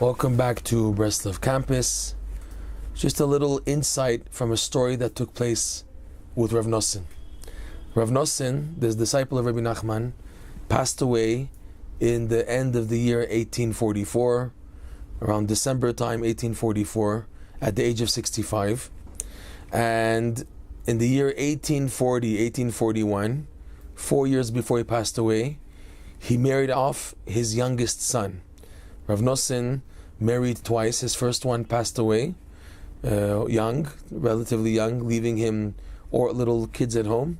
Welcome back to Breslov campus. Just a little insight from a story that took place with Reb Noson. Reb Noson, the disciple of Rabbi Nachman, passed away in the end of the year 1844, around December time 1844, at the age of 65. And in the year 1841, 4 years before he passed away, he married off his youngest son. Reb Noson married twice. His first one passed away young, relatively young, leaving him little kids at home.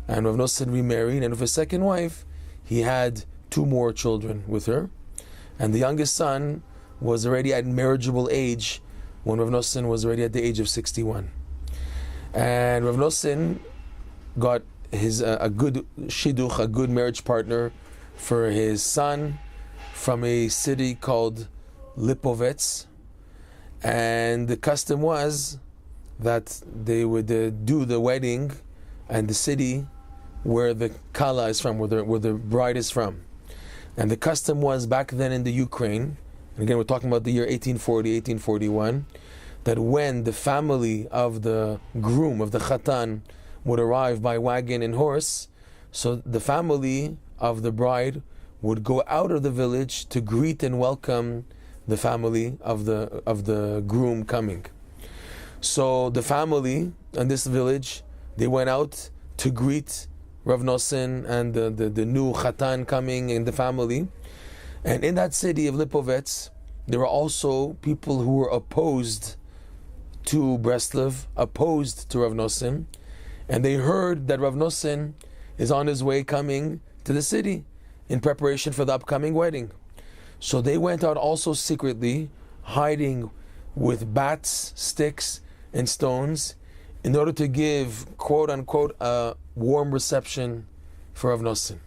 And Reb Noson remarried, and with his second wife, he had 2 more children with her. And the youngest son was already at marriageable age when Reb Noson was already at the age of 61. And Reb Noson got a good shidduch, a good marriage partner for his son from a city called Lipovets. And the custom was that they would do the wedding and the city where the kala is from, where the bride is from. And the custom was back then in the Ukraine, and again we're talking about the year 1840, 1841, that when the family of the groom, of the chatan, would arrive by wagon and horse, so the family of the bride would go out of the village to greet and welcome the family of the groom coming. So the family in this village, they went out to greet Reb Noson and the new chatan coming in the family. And in that city of Lipovets, there were also people who were opposed to Breslov, opposed to Reb Noson, and they heard that Reb Noson is on his way coming to the city in preparation for the upcoming wedding. So they went out also secretly, hiding with bats, sticks, and stones, in order to give, quote unquote, a warm reception for Reb Noson.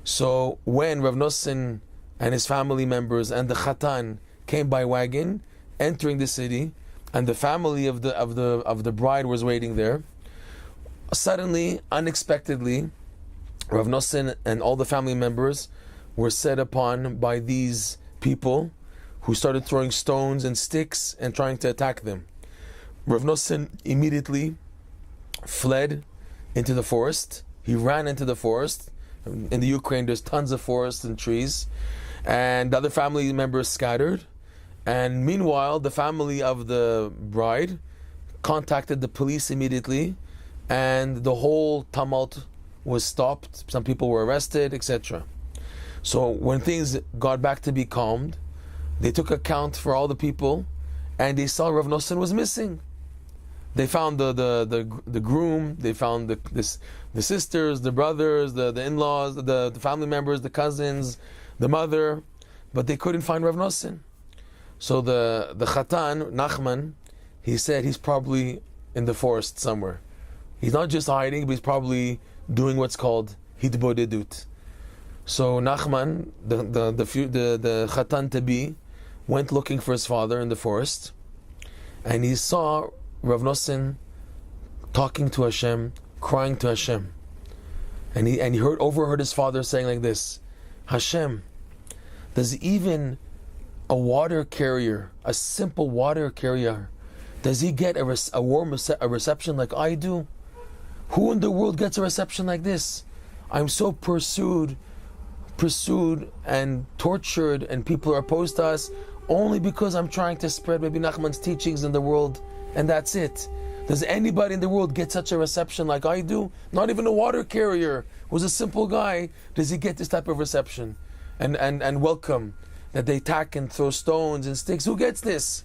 So when Reb Noson and his family members and the chatan came by wagon, entering the city, and the family of the bride was waiting there, suddenly, unexpectedly, Reb Noson and all the family members were set upon by these people who started throwing stones and sticks and trying to attack them. Reb Noson immediately fled into the forest. He ran into the forest. In the Ukraine, there's tons of forests and trees. And the other family members scattered. And meanwhile, the family of the bride contacted the police immediately, and the whole tumult was stopped. Some people were arrested, etc. So when things got back to be calmed, they took account for all the people, and they saw Reb Noson was missing. They found the groom, they found the sisters, the brothers, the in-laws, the family members, the cousins, the mother, but they couldn't find Reb Noson. So the chatan, Nachman, he said he's probably in the forest somewhere. He's not just hiding, but he's probably doing what's called hitbodedut. So Nachman, the chatan to be, went looking for his father in the forest, and he saw Reb Noson talking to Hashem, crying to Hashem, and he overheard his father saying like this: Hashem, does even a water carrier, a simple water carrier, does he get a reception like I do? Who in the world gets a reception like this? I'm so pursued and tortured, and people are opposed to us only because I'm trying to spread Rabbi Nachman's teachings in the world, and that's it. Does anybody in the world get such a reception like I do? Not even a water carrier who's a simple guy, does he get this type of reception and welcome, that they attack and throw stones and sticks? Who gets this?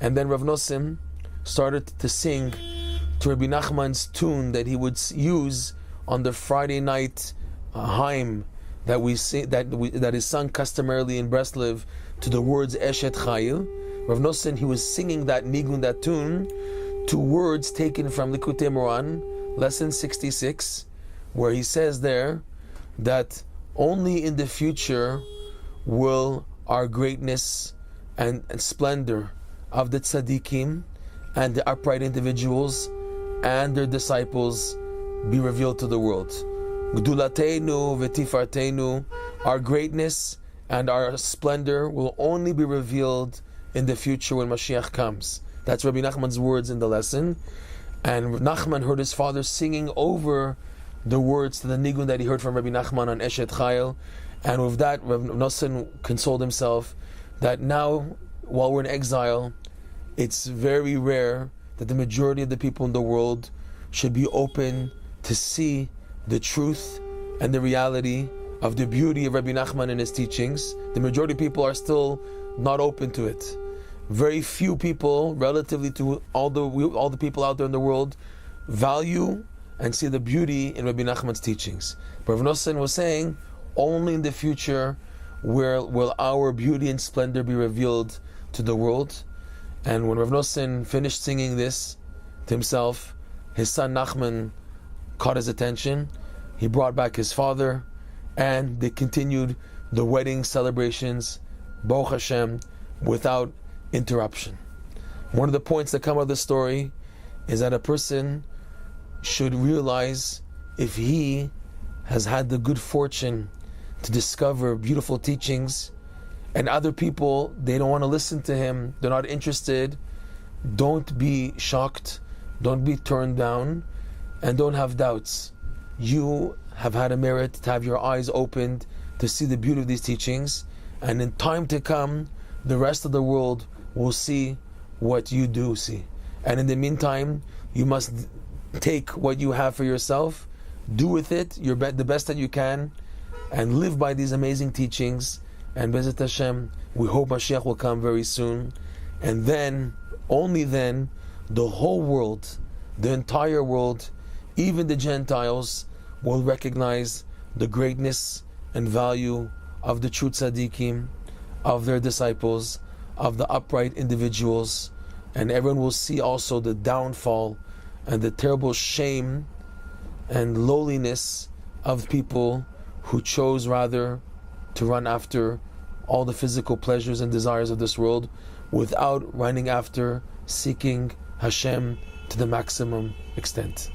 And then Reb Noson started to sing to Rabbi Nachman's tune that he would use on the Friday night hymn that is sung customarily in Breslov to the words Eshet Chayil. Reb Noson, he was singing that nigun, that tune, to words taken from Likutei Moran, lesson 66, where he says there that only in the future will our greatness and splendor of the Tzaddikim and the upright individuals and their disciples be revealed to the world. Gdulateinu v'tifarteinu, our greatness and our splendor will only be revealed in the future when Mashiach comes. That's Rabbi Nachman's words in the lesson. And Nachman heard his father singing over the words to the nigun that he heard from Rabbi Nachman on Eshet Chayil. And with that, Reb Noson consoled himself that now, while we're in exile, it's very rare that the majority of the people in the world should be open to see the truth and the reality of the beauty of Rabbi Nachman and his teachings. The majority of people are still not open to it. Very few people, relatively to all the people out there in the world, value and see the beauty in Rabbi Nachman's teachings. But Reb Noson was saying, only in the future will our beauty and splendor be revealed to the world. And when Reb Noson finished singing this to himself, his son Nachman caught his attention. He brought back his father, and they continued the wedding celebrations, Baruch Hashem, without interruption. One of the points that come out of the story is that a person should realize, if he has had the good fortune to discover beautiful teachings, and other people, they don't want to listen to him, they're not interested, don't be shocked, don't be turned down, and don't have doubts. You have had a merit to have your eyes opened to see the beauty of these teachings, and in time to come, the rest of the world will see what you do see. And in the meantime, you must take what you have for yourself, do with it the best that you can, and live by these amazing teachings. And Bezat Hashem, we hope Mashiach will come very soon, and then, only then, the whole world, the entire world, even the Gentiles, will recognize the greatness and value of the true tzaddikim, of their disciples, of the upright individuals, and everyone will see also the downfall and the terrible shame and lowliness of people who chose rather to run after all the physical pleasures and desires of this world without running after seeking Hashem to the maximum extent.